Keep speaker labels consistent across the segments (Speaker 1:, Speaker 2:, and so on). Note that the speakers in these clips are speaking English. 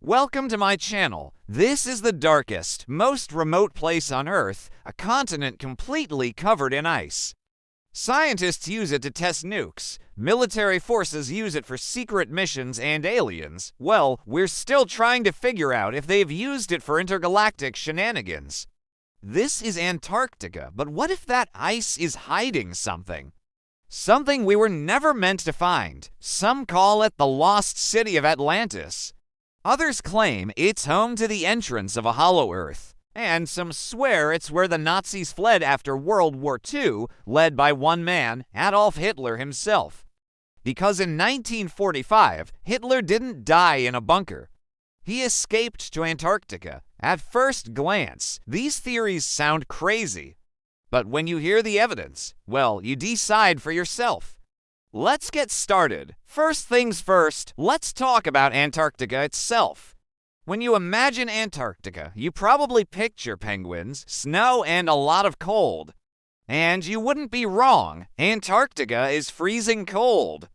Speaker 1: Welcome to my channel. This is the darkest, most remote place on Earth, a continent completely covered in ice. Scientists use it to test nukes. Military forces use it for secret missions, and aliens, well, we're still trying to figure out if they've used it for intergalactic shenanigans. This is Antarctica, but what if that ice is hiding something? Something we were never meant to find. Some call it the lost city of Atlantis. Others claim it's home to the entrance of a hollow Earth, and some swear it's where the Nazis fled after World War II, led by one man, Adolf Hitler himself. Because in 1945, Hitler didn't die in a bunker. He escaped to Antarctica. At first glance, these theories sound crazy. But when you hear the evidence, well, you decide for yourself. Let's get started. First things first, let's talk about Antarctica itself. When you imagine Antarctica, you probably picture penguins, snow, and a lot of cold. And you wouldn't be wrong, Antarctica is freezing cold.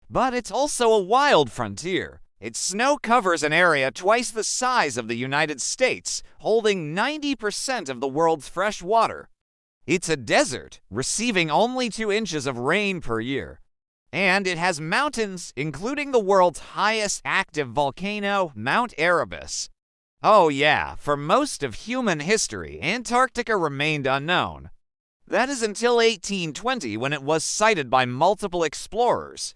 Speaker 1: But it's also a wild frontier. Its snow covers an area twice the size of the United States, holding 90% of the world's fresh water. It's a desert, receiving only 2 inches of rain per year. And it has mountains, including the world's highest active volcano, Mount Erebus. Oh yeah, for most of human history, Antarctica remained unknown. That is until 1820, when it was sighted by multiple explorers.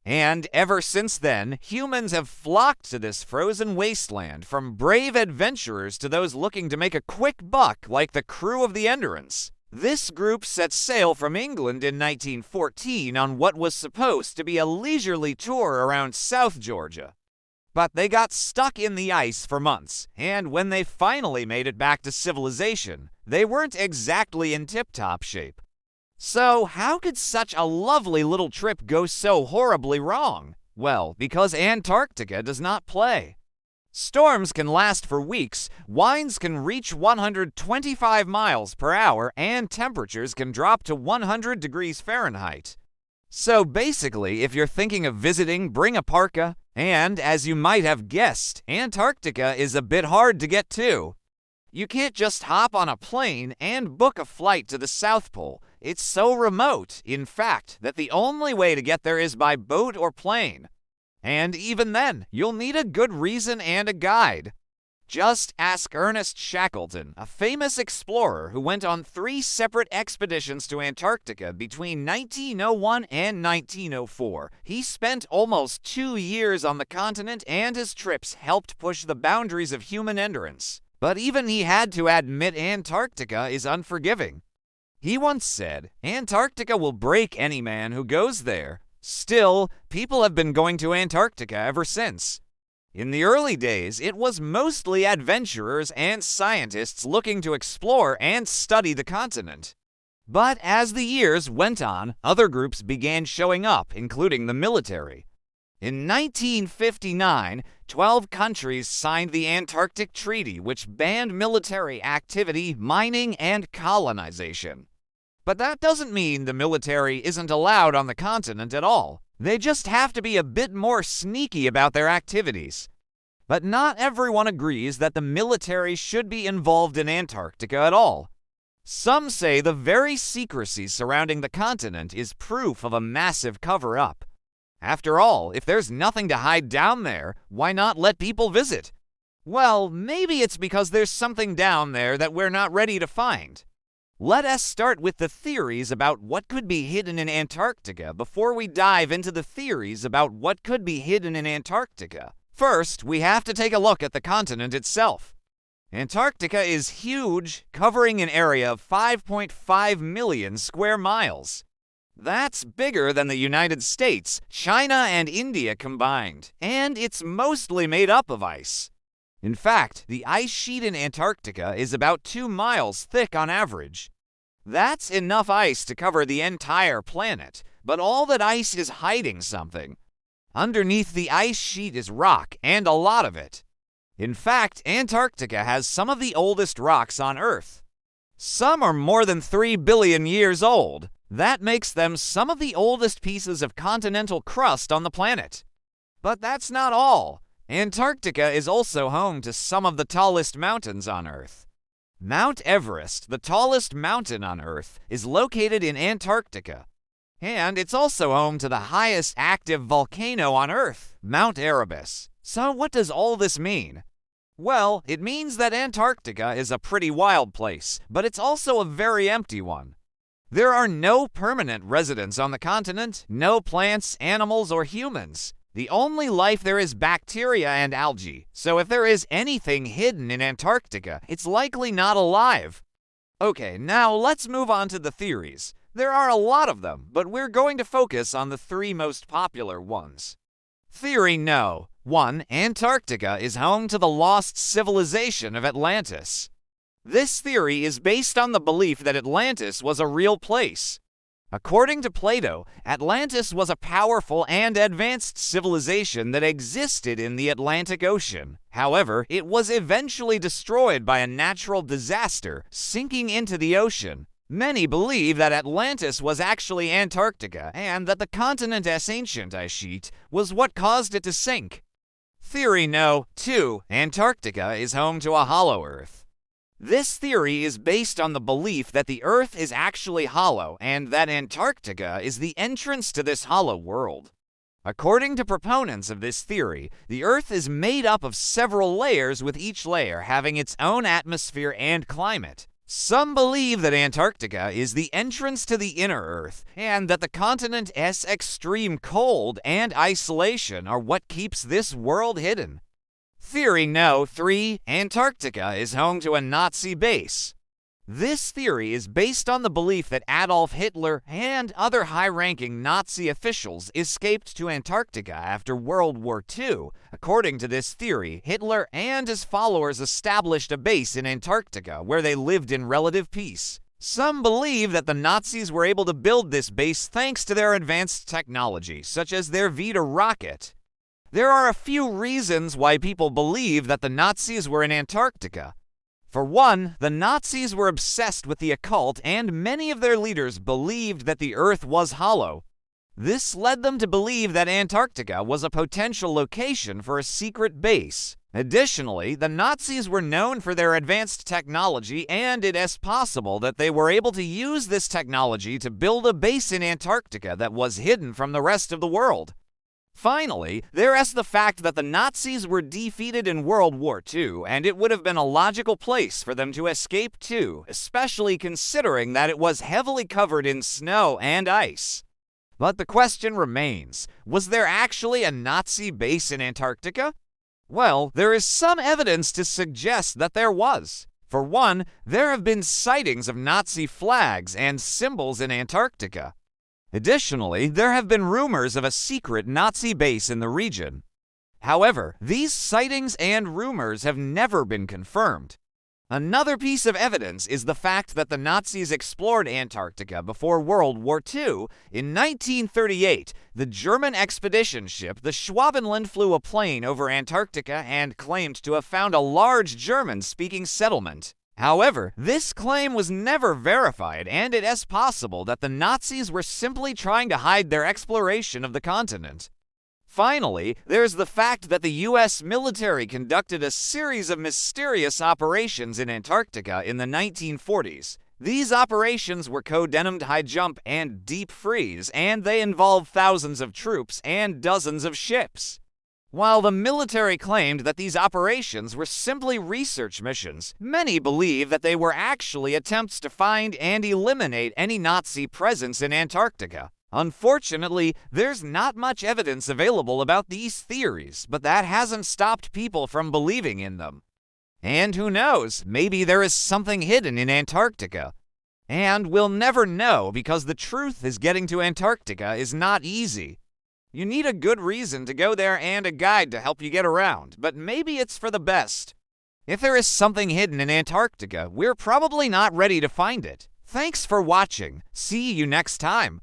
Speaker 1: And ever since then, humans have flocked to this frozen wasteland, from brave adventurers to those looking to make a quick buck like the crew of the Endurance. This group set sail from England in 1914 on what was supposed to be a leisurely tour around South Georgia. But they got stuck in the ice for months, and when they finally made it back to civilization, they weren't exactly in tip-top shape. So how could such a lovely little trip go so horribly wrong? Well, because Antarctica does not play. Storms can last for weeks, winds can reach 125 miles per hour, and temperatures can drop to 100 degrees Fahrenheit. So basically, if you're thinking of visiting, bring a parka. And as you might have guessed, Antarctica is a bit hard to get to. You can't just hop on a plane and book a flight to the South Pole. It's so remote, in fact, that the only way to get there is by boat or plane. And even then, you'll need a good reason and a guide. Just ask Ernest Shackleton, a famous explorer who went on 3 separate expeditions to Antarctica between 1901 and 1904. He spent almost 2 years on the continent, and his trips helped push the boundaries of human endurance. But even he had to admit Antarctica is unforgiving. He once said, "Antarctica will break any man who goes there." Still, people have been going to Antarctica ever since. In the early days, it was mostly adventurers and scientists looking to explore and study the continent. But as the years went on, other groups began showing up, including the military. In 1959, 12 countries signed the Antarctic Treaty, which banned military activity, mining, and colonization. But that doesn't mean the military isn't allowed on the continent at all. They just have to be a bit more sneaky about their activities. But not everyone agrees that the military should be involved in Antarctica at all. Some say the very secrecy surrounding the continent is proof of a massive cover-up. After all, if there's nothing to hide down there, why not let people visit? Well, maybe it's because there's something down there that we're not ready to find. Let us start with the theories about what could be hidden in Antarctica before we dive into the theories about what could be hidden in Antarctica. First, we have to take a look at the continent itself. Antarctica is huge, covering an area of 5.5 million square miles. That's bigger than the United States, China, and India combined, and it's mostly made up of ice. In fact, the ice sheet in Antarctica is about 2 miles thick on average. That's enough ice to cover the entire planet, but all that ice is hiding something. Underneath the ice sheet is rock, and a lot of it. In fact, Antarctica has some of the oldest rocks on Earth. Some are more than 3 billion years old. That makes them some of the oldest pieces of continental crust on the planet. But that's not all. Antarctica is also home to some of the tallest mountains on Earth. Mount Everest, the tallest mountain on Earth, is located in Antarctica. And it's also home to the highest active volcano on Earth, Mount Erebus. So what does all this mean? Well, it means that Antarctica is a pretty wild place, but it's also a very empty one. There are no permanent residents on the continent, no plants, animals, or humans. The only life there is bacteria and algae, so if there is anything hidden in Antarctica, it's likely not alive. Okay, now let's move on to the theories. There are a lot of them, but we're going to focus on the three most popular ones. Theory No. 1. Antarctica is home to the lost civilization of Atlantis. This theory is based on the belief that Atlantis was a real place. According to Plato, Atlantis was a powerful and advanced civilization that existed in the Atlantic Ocean. However, it was eventually destroyed by a natural disaster, sinking into the ocean. Many believe that Atlantis was actually Antarctica and that the continent as ancient ice sheet was what caused it to sink. Theory No. 2. Antarctica is home to a hollow Earth. This theory is based on the belief that the Earth is actually hollow and that Antarctica is the entrance to this hollow world. According to proponents of this theory, the Earth is made up of several layers, with each layer having its own atmosphere and climate. Some believe that Antarctica is the entrance to the inner Earth, and that the continent's extreme cold and isolation are what keeps this world hidden. Theory No. 3. Antarctica is home to a Nazi base. This theory is based on the belief that Adolf Hitler and other high-ranking Nazi officials escaped to Antarctica after World War II. According to this theory, Hitler and his followers established a base in Antarctica where they lived in relative peace. Some believe that the Nazis were able to build this base thanks to their advanced technology, such as their V2 rocket. There are a few reasons why people believe that the Nazis were in Antarctica. For one, the Nazis were obsessed with the occult, and many of their leaders believed that the Earth was hollow. This led them to believe that Antarctica was a potential location for a secret base. Additionally, the Nazis were known for their advanced technology, and it is possible that they were able to use this technology to build a base in Antarctica that was hidden from the rest of the world. Finally, there is the fact that the Nazis were defeated in World War II, and it would have been a logical place for them to escape to, especially considering that it was heavily covered in snow and ice. But the question remains, was there actually a Nazi base in Antarctica? Well, there is some evidence to suggest that there was. For one, there have been sightings of Nazi flags and symbols in Antarctica. Additionally, there have been rumors of a secret Nazi base in the region. However, these sightings and rumors have never been confirmed. Another piece of evidence is the fact that the Nazis explored Antarctica before World War II. In 1938, the German expedition ship the Schwabenland flew a plane over Antarctica and claimed to have found a large German-speaking settlement. However, this claim was never verified, and it is possible that the Nazis were simply trying to hide their exploration of the continent. Finally, there's the fact that the U.S. military conducted a series of mysterious operations in Antarctica in the 1940s. These operations were codenamed Highjump and Deep Freeze, and they involved thousands of troops and dozens of ships. While the military claimed that these operations were simply research missions, many believe that they were actually attempts to find and eliminate any Nazi presence in Antarctica. Unfortunately, there's not much evidence available about these theories, but that hasn't stopped people from believing in them. And who knows, maybe there is something hidden in Antarctica. And we'll never know, because the truth is getting to Antarctica is not easy. You need a good reason to go there and a guide to help you get around, but maybe it's for the best. If there is something hidden in Antarctica, we're probably not ready to find it. Thanks for watching. See you next time.